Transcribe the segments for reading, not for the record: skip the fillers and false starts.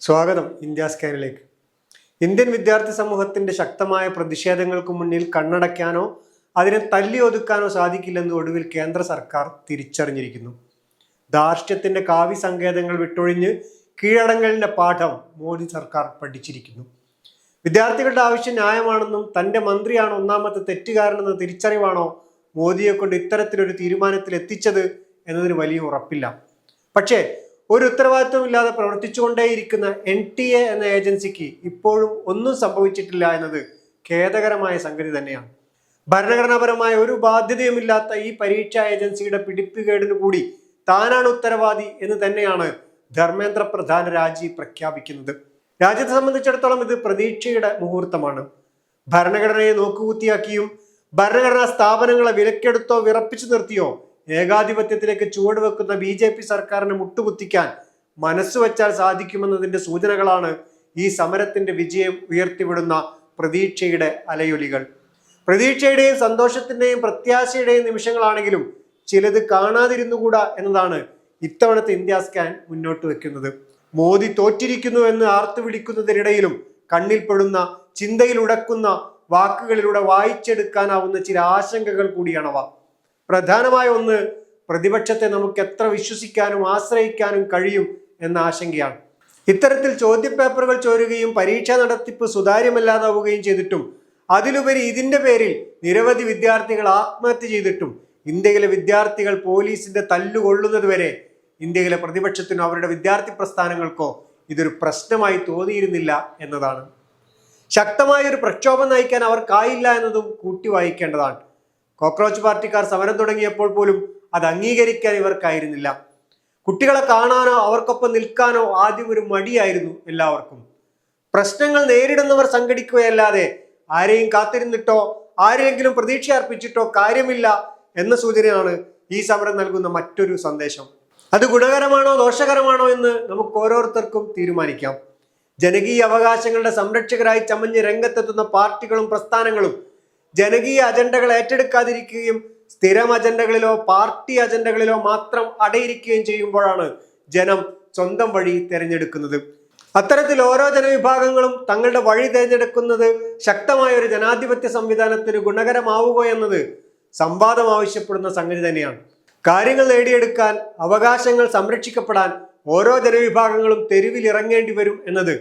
സ്വാഗതം India സ്കാനിലേക്ക്. Indian വിദ്യാർത്ഥി സമൂഹത്തിന്റെ ശക്തമായ പ്രതിഷേധങ്ങൾക്ക് മുന്നിൽ കണ്ണടയ്ക്കാനോ അതിനെ തല്ലി ഒതുക്കാനോ സാധിക്കില്ലെന്ന് ഒടുവിൽ കേന്ദ്ര സർക്കാർ തിരിച്ചറിഞ്ഞിരിക്കുന്നു. ധാർഷ്ട്യത്തിന്റെ കാവ്യ സങ്കേതങ്ങൾ വിട്ടൊഴിഞ്ഞ് കീഴടങ്ങലിന്റെ പാഠം മോദി സർക്കാർ പഠിച്ചിരിക്കുന്നു. വിദ്യാർത്ഥികളുടെ ആവശ്യം ന്യായമാണെന്നും തന്റെ മന്ത്രിയാണ് ഒന്നാമത്തെ തെറ്റുകാരനെന്ന തിരിച്ചറിവാണോ മോദിയെ കൊണ്ട് ഇത്തരത്തിലൊരു തീരുമാനത്തിൽ എത്തിച്ചത് എന്നതിന് വലിയ ഉറപ്പില്ല. പക്ഷേ ഒരു ഉത്തരവാദിത്വമില്ലാതെ പ്രവർത്തിച്ചുകൊണ്ടേയിരിക്കുന്ന NTA എന്ന ഏജൻസിക്ക് ഇപ്പോഴും ഒന്നും സംഭവിച്ചിട്ടില്ല എന്നത് ഖേദകരമായ സംഗതി തന്നെയാണ്. ഭരണഘടനാപരമായ ഒരു ബാധ്യതയുമില്ലാത്ത ഈ പരീക്ഷാ ഏജൻസിയുടെ പിടിപ്പുകേടിനു കൂടി താനാണ് ഉത്തരവാദി എന്ന് തന്നെയാണ് ധർമ്മേന്ദ്ര പ്രധാൻ രാജി പ്രഖ്യാപിക്കുന്നത്. രാജ്യത്തെ സംബന്ധിച്ചിടത്തോളം ഇത് പ്രതീക്ഷയുടെ മുഹൂർത്തമാണ്. ഭരണഘടനയെ നോക്കുകുത്തിയാക്കിയും ഭരണഘടനാ സ്ഥാപനങ്ങളെ വിലക്കെടുത്തോ വിറപ്പിച്ചു നിർത്തിയോ ഏകാധിപത്യത്തിലേക്ക് ചുവടുവെക്കുന്ന BJP സർക്കാരിനെ മുട്ടുകുത്തിക്കാൻ മനസ്സുവെച്ചാൽ സാധിക്കുമെന്നതിന്റെ സൂചനകളാണ് ഈ സമരത്തിന്റെ വിജയം ഉയർത്തിവിടുന്ന പ്രതീക്ഷയുടെ അലയൊലികൾ. പ്രതീക്ഷയുടെയും സന്തോഷത്തിന്റെയും പ്രത്യാശയുടെയും നിമിഷങ്ങളാണെങ്കിലും ചിലത് കാണാതിരുന്നുകൂടാ എന്നതാണ് ഇത്തവണത്തെ ഇന്ത്യ സ്കാൻ മുന്നോട്ട് വെക്കുന്നത്. മോദി തോറ്റിരിക്കുന്നു എന്ന് ആർത്തുവിളിക്കുന്നതിനിടയിലും കണ്ണിൽപ്പെടുന്ന ചിന്തയിൽ ഉടക്കുന്ന വാക്കുകളിലൂടെ വായിച്ചെടുക്കാനാവുന്ന ചില ആശങ്കകൾ കൂടിയാണവ. പ്രധാനമായ ഒന്ന്, പ്രതിപക്ഷത്തെ നമുക്ക് എത്ര വിശ്വസിക്കാനും ആശ്രയിക്കാനും കഴിയും എന്ന ആശങ്കയാണ്. ഇത്തരത്തിൽ ചോദ്യപേപ്പറുകൾ ചോരുകയും പരീക്ഷാ നടത്തിപ്പ് സുതാര്യമല്ലാതാവുകയും ചെയ്തിട്ടും അതിലുപരി ഇതിന്റെ പേരിൽ നിരവധി വിദ്യാർത്ഥികൾ ആത്മഹത്യ ചെയ്തിട്ടും ഇന്ത്യയിലെ വിദ്യാർത്ഥികൾ പോലീസിന്റെ തല്ലുകൊള്ളുന്നത് വരെ ഇന്ത്യയിലെ പ്രതിപക്ഷത്തിനോ അവരുടെ വിദ്യാർത്ഥി പ്രസ്ഥാനങ്ങൾക്കോ ഇതൊരു പ്രശ്നമായി തോന്നിയിരുന്നില്ല എന്നതാണ്. ശക്തമായ ഒരു പ്രക്ഷോഭം നയിക്കാൻ അവർക്കായില്ല എന്നതും കൂട്ടി വായിക്കേണ്ടതാണ്. കോക്രോച്ച് പാർട്ടിക്കാർ സമരം തുടങ്ങിയപ്പോൾ പോലും അത് അംഗീകരിക്കാൻ ഇവർക്കായിരുന്നില്ല. കുട്ടികളെ കാണാനോ അവർക്കൊപ്പം നിൽക്കാനോ ആദ്യം ഒരു മടിയായിരുന്നു എല്ലാവർക്കും. പ്രശ്നങ്ങൾ നേരിടുന്നവർ സംഘടിക്കുകയല്ലാതെ ആരെയും കാത്തിരുന്നിട്ടോ ആരെയെങ്കിലും പ്രതീക്ഷ അർപ്പിച്ചിട്ടോ കാര്യമില്ല എന്ന സൂചനയാണ് ഈ സമരം നൽകുന്ന മറ്റൊരു സന്ദേശം. അത് ഗുണകരമാണോ ദോഷകരമാണോ എന്ന് നമുക്ക് ഓരോരുത്തർക്കും തീരുമാനിക്കാം. ജനകീയ അവകാശങ്ങളുടെ സംരക്ഷകരായി ചമഞ്ഞ് രംഗത്തെത്തുന്ന പാർട്ടികളും പ്രസ്ഥാനങ്ങളും ജനകീയ അജണ്ടകൾ ഏറ്റെടുക്കാതിരിക്കുകയും സ്ഥിരം അജണ്ടകളിലോ പാർട്ടി അജണ്ടകളിലോ മാത്രം അടയിരിക്കുകയും ചെയ്യുമ്പോഴാണ് ജനം സ്വന്തം വഴി തിരഞ്ഞെടുക്കുന്നത്. അത്തരത്തിൽ ഓരോ ജനവിഭാഗങ്ങളും തങ്ങളുടെ വഴി തിരഞ്ഞെടുക്കുന്നത് ശക്തമായ ഒരു ജനാധിപത്യ സംവിധാനത്തിന് ഗുണകരമാവുക എന്നത് സംവാദം ആവശ്യപ്പെടുന്ന സംഗതി തന്നെയാണ്. കാര്യങ്ങൾ നേടിയെടുക്കാൻ, അവകാശങ്ങൾ സംരക്ഷിക്കപ്പെടാൻ ഓരോ ജനവിഭാഗങ്ങളും തെരുവിൽ ഇറങ്ങേണ്ടി വരും എന്നത്,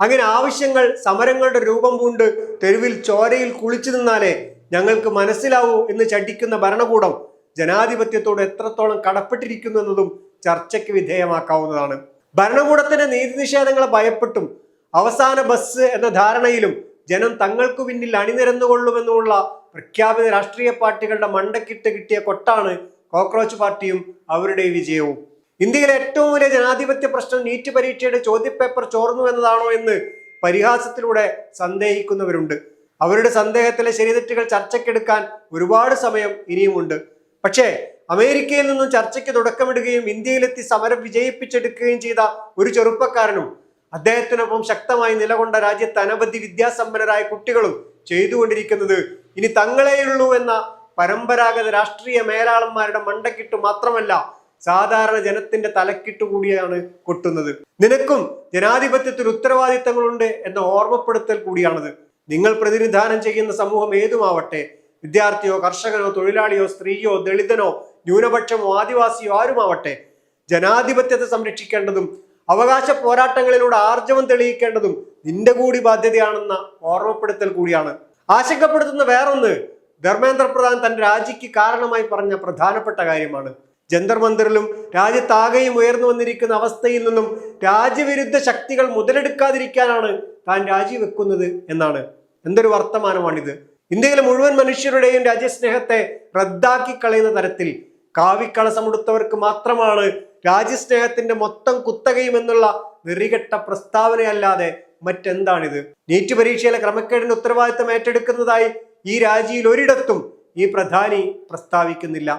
അങ്ങനെ ആവശ്യങ്ങൾ സമരങ്ങളുടെ രൂപം പൂണ്ട് തെരുവിൽ ചോരയിൽ കുളിച്ചു നിന്നാലേ ഞങ്ങൾക്ക് മനസ്സിലാവൂ എന്ന് ചടിക്കുന്ന ഭരണകൂടം ജനാധിപത്യത്തോട് എത്രത്തോളം കടപ്പെട്ടിരിക്കുന്നു എന്നതും ചർച്ചയ്ക്ക് വിധേയമാക്കാവുന്നതാണ്. ഭരണകൂടത്തിന്റെ നീതി നിഷേധങ്ങളെ ഭയപ്പെട്ടും അവസാന ബസ് എന്ന ധാരണയിലും ജനം തങ്ങൾക്കു പിന്നിൽ അണിനിരന്നുകൊള്ളുമെന്നുള്ള പ്രഖ്യാപിത രാഷ്ട്രീയ പാർട്ടികളുടെ മണ്ടക്കിട്ട് കിട്ടിയ കൊട്ടാണ് കോക്രോച്ച് പാർട്ടിയും അവരുടെ വിജയവും. ഇന്ത്യയിലെ ഏറ്റവും വലിയ ജനാധിപത്യ പ്രശ്നം നീറ്റ് പരീക്ഷയുടെ ചോദ്യപേപ്പർ ചോർന്നു എന്നതാണോ എന്ന് പരിഹാസത്തിലൂടെ സന്ദേഹിക്കുന്നവരുണ്ട്. അവരുടെ സന്ദേഹത്തിലെ ശരിതെറ്റുകൾ ചർച്ചയ്ക്കെടുക്കാൻ ഒരുപാട് സമയം ഇനിയുമുണ്ട്. പക്ഷേ അമേരിക്കയിൽ നിന്നും ചർച്ചയ്ക്ക് തുടക്കമിടുകയും ഇന്ത്യയിലെത്തി സമരം വിജയിപ്പിച്ചെടുക്കുകയും ചെയ്ത ഒരു ചെറുപ്പക്കാരനും അദ്ദേഹത്തിനൊപ്പം ശക്തമായി നിലകൊണ്ട രാജ്യത്ത് അനവധി വിദ്യാസമ്പന്നരായ കുട്ടികളും ചെയ്തുകൊണ്ടിരിക്കുന്നത് ഇനി തങ്ങളെയുള്ളൂ എന്ന പരമ്പരാഗത രാഷ്ട്രീയ മേലാളന്മാരുടെ മണ്ടക്കിട്ട് മാത്രമല്ല, സാധാരണ ജനത്തിന്റെ തലക്കിട്ട് കൂടിയാണ് കൊട്ടുന്നത്. നിനക്കും ജനാധിപത്യത്തിൽ ഉത്തരവാദിത്തങ്ങളുണ്ട് എന്ന ഓർമ്മപ്പെടുത്തൽ കൂടിയാണത്. നിങ്ങൾ പ്രതിനിധാനം ചെയ്യുന്ന സമൂഹം ഏതുമാവട്ടെ, വിദ്യാർത്ഥിയോ കർഷകനോ തൊഴിലാളിയോ സ്ത്രീയോ ദളിതനോ ന്യൂനപക്ഷമോ ആദിവാസിയോ ആരുമാവട്ടെ, ജനാധിപത്യത്തെ സംരക്ഷിക്കേണ്ടതും അവകാശ പോരാട്ടങ്ങളിലൂടെ ആർജവം തെളിയിക്കേണ്ടതും നിന്റെ കൂടി ബാധ്യതയാണെന്ന ഓർമ്മപ്പെടുത്തൽ കൂടിയാണ്. ആശങ്കപ്പെടുത്തുന്ന വേറൊന്ന് ധർമ്മേന്ദ്ര പ്രധാൻ തന്റെ രാജിക്ക് കാരണമായി പറഞ്ഞ പ്രധാനപ്പെട്ട കാര്യമാണ്. ജന്തർ മന്ദിറിലും രാജ്യത്താകെയും ഉയർന്നു വന്നിരിക്കുന്ന അവസ്ഥയിൽ നിന്നും രാജ്യവിരുദ്ധ ശക്തികൾ മുതലെടുക്കാതിരിക്കാനാണ് താൻ രാജിവെക്കുന്നത് എന്നാണ്. എന്തൊരു വർത്തമാനമാണിത്! ഇന്ത്യയിലെ മുഴുവൻ മനുഷ്യരുടെയും രാജ്യസ്നേഹത്തെ റദ്ദാക്കി കളയുന്ന തരത്തിൽ കാവിക്കളസമുടുത്തവർക്ക് മാത്രമാണ് രാജ്യസ്നേഹത്തിന്റെ മൊത്തം കുത്തകയും എന്നുള്ള നെറികെട്ട പ്രസ്താവനയല്ലാതെ മറ്റെന്താണിത്? നീറ്റ് പരീക്ഷയിലെ ക്രമക്കേടിന് ഉത്തരവാദിത്തം ഏറ്റെടുക്കുന്നതായി ഈ രാജിയിൽ ഒരിടത്തും ഈ പ്രധാനി പ്രസ്താവിക്കുന്നില്ല.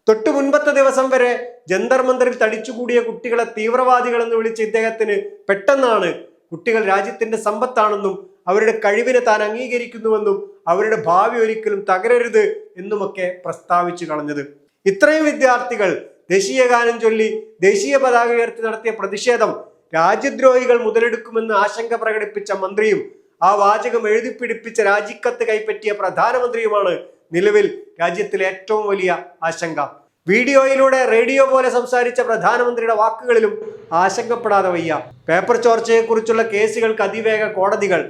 തൊട്ടു മുൻപത്തെ ദിവസം വരെ ജന്തർ മന്ദിറിൽ തടിച്ചുകൂടിയ കുട്ടികളെ തീവ്രവാദികൾ എന്ന് വിളിച്ച ഇദ്ദേഹത്തിന് പെട്ടെന്നാണ് കുട്ടികൾ രാജ്യത്തിന്റെ സമ്പത്താണെന്നും അവരുടെ കഴിവിനെ താൻ അംഗീകരിക്കുന്നുവെന്നും അവരുടെ ഭാവി ഒരിക്കലും തകരരുത് എന്നുമൊക്കെ പ്രസ്താവിച്ചു കളഞ്ഞത്. ഇത്രയും വിദ്യാർത്ഥികൾ ദേശീയ ഗാനം ചൊല്ലി ദേശീയ പതാക ഉയർത്തി നടത്തിയ പ്രതിഷേധം രാജ്യദ്രോഹികൾ മുതലെടുക്കുമെന്ന് ആശങ്ക പ്രകടിപ്പിച്ച മന്ത്രിയും ആ വാചകം എഴുതിപ്പിടിപ്പിച്ച രാജിക്കത്ത് കൈപ്പറ്റിയ പ്രധാനമന്ത്രിയുമാണ് നിലവിൽ രാജ്യത്തിലെ ഏറ്റവും വലിയ ആശങ്ക. വീഡിയോയിലൂടെ റേഡിയോ പോലെ സംസാരിച്ച പ്രധാനമന്ത്രിയുടെ വാക്കുകളിലും ആശങ്കപ്പെടാതെ വയ്യ. പേപ്പർ ചോർച്ചയെക്കുറിച്ചുള്ള കേസുകൾക്ക് അതിവേഗ കോടതികൾ,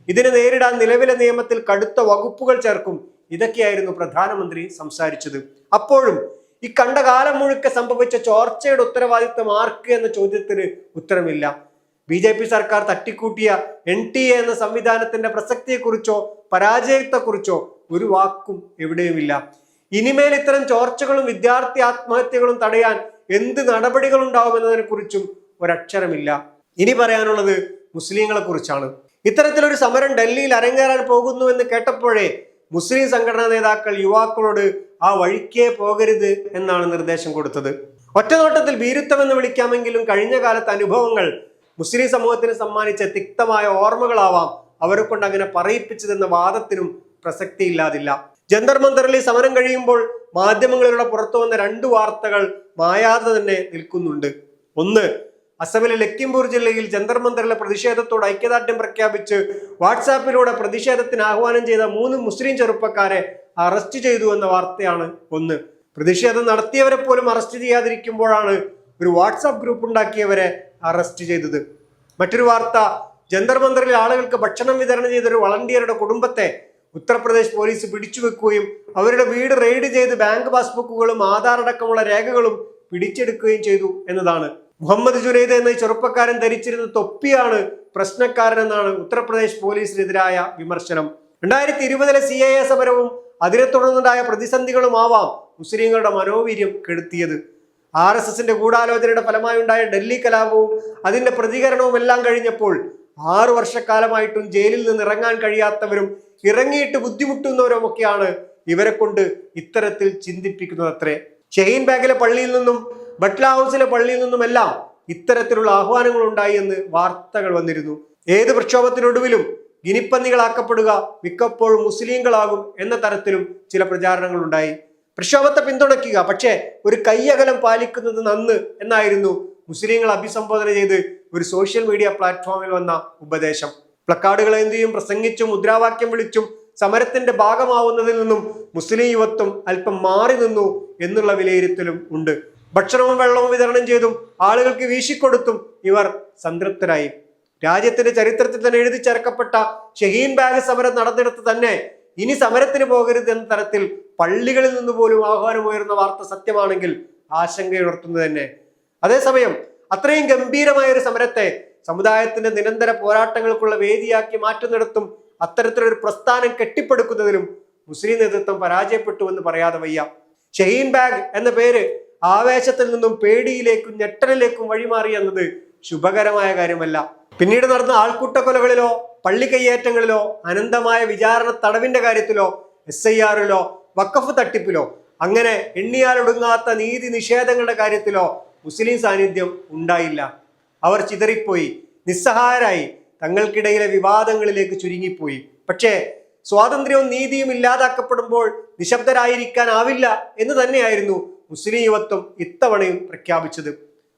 ഇതിനെ നേരിടാൻ നിലവിലെ നിയമത്തിൽ കടുത്ത വകുപ്പുകൾ ചേർക്കും, ഇതൊക്കെയായിരുന്നു പ്രധാനമന്ത്രി സംസാരിച്ചത്. അപ്പോഴും ഈ കണ്ട കാലം മുഴുക്കെ സംഭവിച്ച ചോർച്ചയുടെ ഉത്തരവാദിത്വം ആർക്ക് എന്ന ചോദ്യത്തിന് ഉത്തരമില്ല. BJP സർക്കാർ തട്ടിക്കൂട്ടിയ NTA എന്ന സംവിധാനത്തിന്റെ പ്രസക്തിയെക്കുറിച്ചോ പരാജയത്തെക്കുറിച്ചോ ഒരു വാക്കും എവിടെയുമില്ല. ഇനിമേൽ ഇത്തരം ചോർച്ചകളും വിദ്യാർത്ഥി ആത്മഹത്യകളും തടയാൻ എന്ത് നടപടികൾ ഉണ്ടാവുമെന്നതിനെ കുറിച്ചും ഒരക്ഷരമില്ല. ഇനി പറയാനുള്ളത് മുസ്ലിങ്ങളെ കുറിച്ചാണ്. ഇത്തരത്തിലൊരു സമരം ഡൽഹിയിൽ അരങ്ങേറാൻ പോകുന്നുവെന്ന് കേട്ടപ്പോഴേ മുസ്ലിം സംഘടനാ നേതാക്കൾ യുവാക്കളോട് ആ വഴിക്കേ പോകരുത് എന്നാണ് നിർദ്ദേശം കൊടുത്തത്. ഒറ്റനോട്ടത്തിൽ ഭീരുത്വം എന്ന് വിളിക്കാമെങ്കിലും കഴിഞ്ഞ കാലത്തെ അനുഭവങ്ങൾ മുസ്ലിം സമൂഹത്തിന് സമ്മാനിച്ച തിക്തമായ ഓർമ്മകളാവാം അവരെ കൊണ്ട് അങ്ങനെ പറയിപ്പിച്ചതെന്ന വാദത്തിനും പ്രസക്തിയില്ലാതില്ല. ജന്തർ മന്ദറിൽ സമരം കഴിയുമ്പോൾ മാധ്യമങ്ങളിലൂടെ പുറത്തു വന്ന 2 വാർത്തകൾ മായാതെ തന്നെ നിൽക്കുന്നുണ്ട്. ഒന്ന്, അസമിലെ ലഖിംപൂർ ജില്ലയിൽ ജന്തർ മന്ദറിലെ പ്രതിഷേധത്തോട് ഐക്യദാർഢ്യം പ്രഖ്യാപിച്ച് വാട്സാപ്പിലൂടെ പ്രതിഷേധത്തിന് ആഹ്വാനം ചെയ്ത 3 മുസ്ലിം ചെറുപ്പക്കാരെ അറസ്റ്റ് ചെയ്തു എന്ന വാർത്തയാണ് ഒന്ന്. പ്രതിഷേധം നടത്തിയവരെ പോലും അറസ്റ്റ് ചെയ്യാതിരിക്കുമ്പോഴാണ് ഒരു വാട്സാപ്പ് ഗ്രൂപ്പ് ഉണ്ടാക്കിയവരെ അറസ്റ്റ് ചെയ്തത്. മറ്റൊരു വാർത്ത, ജന്തർ മന്ദറിൽ ആളുകൾക്ക് ഭക്ഷണം വിതരണം ചെയ്ത ഒരു വളണ്ടിയറുടെ കുടുംബത്തെ ഉത്തർപ്രദേശ് പോലീസ് പിടിച്ചുവെക്കുകയും അവരുടെ വീട് റെയ്ഡ് ചെയ്ത് ബാങ്ക് പാസ്ബുക്കുകളും ആധാർ അടക്കമുള്ള രേഖകളും പിടിച്ചെടുക്കുകയും ചെയ്തു എന്നതാണ്. മുഹമ്മദ് ജുനൈദ് എന്ന ചെറുപ്പക്കാരൻ ധരിച്ചിരുന്ന തൊപ്പിയാണ് പ്രശ്നക്കാരനെന്നാണ് ഉത്തർപ്രദേശ് പോലീസിനെതിരായ വിമർശനം. 2020 CAA സമരവും അതിനെ തുടർന്നുണ്ടായ പ്രതിസന്ധികളുമാവാം മുസ്ലിങ്ങളുടെ മനോവീര്യം കെടുത്തിയത്. RSSന്റെ ഗൂഢാലോചനയുടെ ഫലമായി ഉണ്ടായ ഡൽഹി കലാപവും അതിന്റെ പ്രതികരണവും എല്ലാം കഴിഞ്ഞപ്പോൾ 6 വർഷക്കാലമായിട്ടും ജയിലിൽ നിന്ന് ഇറങ്ങാൻ കഴിയാത്തവരും ഇറങ്ങിയിട്ട് ബുദ്ധിമുട്ടുന്നവരുമൊക്കെയാണ് ഇവരെ കൊണ്ട് ഇത്തരത്തിൽ ചിന്തിപ്പിക്കുന്നത് അത്രേ. ഷഹീൻ ബാഗിലെ പള്ളിയിൽ നിന്നും ബട്ട്ല ഹൗസിലെ പള്ളിയിൽ നിന്നുമെല്ലാം ഇത്തരത്തിലുള്ള ആഹ്വാനങ്ങൾ ഉണ്ടായി എന്ന് വാർത്തകൾ വന്നിരുന്നു. ഏത് പ്രക്ഷോഭത്തിനൊടുവിലും ഗിനിപ്പന്നികളാക്കപ്പെടുക മിക്കപ്പോഴും മുസ്ലിങ്ങളാകും എന്ന തരത്തിലും ചില പ്രചാരണങ്ങൾ ഉണ്ടായി. പ്രക്ഷോഭത്തെ പിന്തുണയ്ക്കുക, പക്ഷേ ഒരു കയ്യകലം പാലിക്കുന്നത് നന്ന് എന്നായിരുന്നു മുസ്ലിങ്ങൾ അഭിസംബോധന ചെയ്ത് ഒരു സോഷ്യൽ മീഡിയ പ്ലാറ്റ്ഫോമിൽ വന്ന ഉപദേശം. പ്ലക്കാർഡുകൾ എന്തിയും പ്രസംഗിച്ചും മുദ്രാവാക്യം വിളിച്ചും സമരത്തിന്റെ ഭാഗമാവുന്നതിൽ നിന്നും മുസ്ലിം യുവത്വം അല്പം മാറി നിന്നു എന്നുള്ള വിലയിരുത്തലും ഉണ്ട്. ഭക്ഷണവും വെള്ളവും വിതരണം ചെയ്തും ആളുകൾക്ക് വീശിക്കൊടുത്തും ഇവർ സംതൃപ്തരായി. രാജ്യത്തിന്റെ ചരിത്രത്തിൽ തന്നെ എഴുതി ചേർക്കപ്പെട്ട ഷഹീൻ ബാഗ് സമരം നടന്നിടത്ത് തന്നെ ഇനി സമരത്തിന് പോകരുത് എന്ന തരത്തിൽ പള്ളികളിൽ നിന്ന് പോലും ആഹ്വാനമുയർന്ന വാർത്ത സത്യമാണെങ്കിൽ ആശങ്കയുണർത്തുന്നത് തന്നെ. അതേസമയം അത്രയും ഗംഭീരമായ ഒരു സമരത്തെ സമുദായത്തിന്റെ നിരന്തര പോരാട്ടങ്ങൾക്കുള്ള വേദിയാക്കി മാറ്റുന്നിടത്തും അത്തരത്തിലൊരു പ്രസ്ഥാനം കെട്ടിപ്പടുക്കുന്നതിലും മുസ്ലിം നേതൃത്വം പരാജയപ്പെട്ടു എന്ന് പറയാതെ വയ്യ. ഷഹീൻ ബാഗ് എന്ന പേര് ആവേശത്തിൽ നിന്നും പേടിയിലേക്കും ഞെട്ടലിലേക്കും വഴിമാറി എന്നത് ശുഭകരമായ കാര്യമല്ല. പിന്നീട് നടന്ന ആൾക്കൂട്ട കൊലകളിലോ പള്ളി കയ്യേറ്റങ്ങളിലോ അനന്തമായ വിചാരണ തടവിന്റെ കാര്യത്തിലോ SIR-ലോ വഖഫ് തട്ടിപ്പിലോ അങ്ങനെ എണ്ണിയാലൊടുങ്ങാത്ത നീതി നിഷേധങ്ങളുടെ കാര്യത്തിലോ മുസ്ലിം സാന്നിധ്യം ഉണ്ടായില്ല. അവർ ചിതറിപ്പോയി, നിസ്സഹായരായി, തങ്ങൾക്കിടയിലെ വിവാദങ്ങളിലേക്ക് ചുരുങ്ങിപ്പോയി. പക്ഷേ സ്വാതന്ത്ര്യവും നീതിയും ഇല്ലാതാക്കപ്പെടുമ്പോൾ നിശബ്ദരായിരിക്കാനാവില്ല എന്ന് തന്നെയായിരുന്നു മുസ്ലിം യുവത്വം ഇത്തവണയും പ്രഖ്യാപിച്ചത്.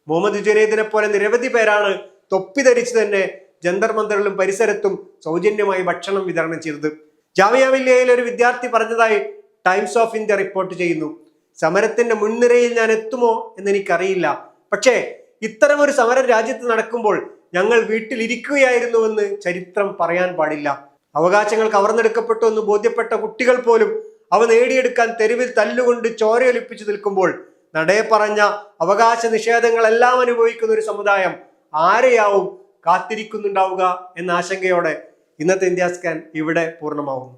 മുഹമ്മദ് ജുനൈദിനെ പോലെ നിരവധി പേരാണ് തൊപ്പി ധരിച്ച് തന്നെ ജന്തർ മന്ദറിലും പരിസരത്തും സൗജന്യമായി ഭക്ഷണം വിതരണം ചെയ്തത്. ജാമിയ മില്ലിയയിലെ ഒരു വിദ്യാർത്ഥി പറഞ്ഞതായി ടൈംസ് ഓഫ് ഇന്ത്യ റിപ്പോർട്ട് ചെയ്യുന്നു. സമരത്തിന്റെ മുൻനിരയിൽ ഞാൻ എത്തുമോ എന്നെനിക്കറിയില്ല, പക്ഷേ ഇത്തരമൊരു സമരം രാജ്യത്ത് നടക്കുമ്പോൾ ഞങ്ങൾ വീട്ടിലിരിക്കുകയായിരുന്നുവെന്ന് ചരിത്രം പറയാൻ പാടില്ല. അവകാശങ്ങൾ കവർന്നെടുക്കപ്പെട്ടു എന്ന് ബോധ്യപ്പെട്ട കുട്ടികൾ പോലും അവ നേടിയെടുക്കാൻ തെരുവിൽ തല്ലുകൊണ്ട് ചോരയൊലിപ്പിച്ചു നിൽക്കുമ്പോൾ നടയെ പറഞ്ഞ അവകാശ നിഷേധങ്ങളെല്ലാം അനുഭവിക്കുന്ന ഒരു സമുദായം ആരെയാവും കാത്തിരിക്കുന്നുണ്ടാവുക എന്ന ആശങ്കയോടെ ഇന്നത്തെ ഇന്ത്യ സ്കാൻ ഇവിടെ പൂർണ്ണമാവുന്നു.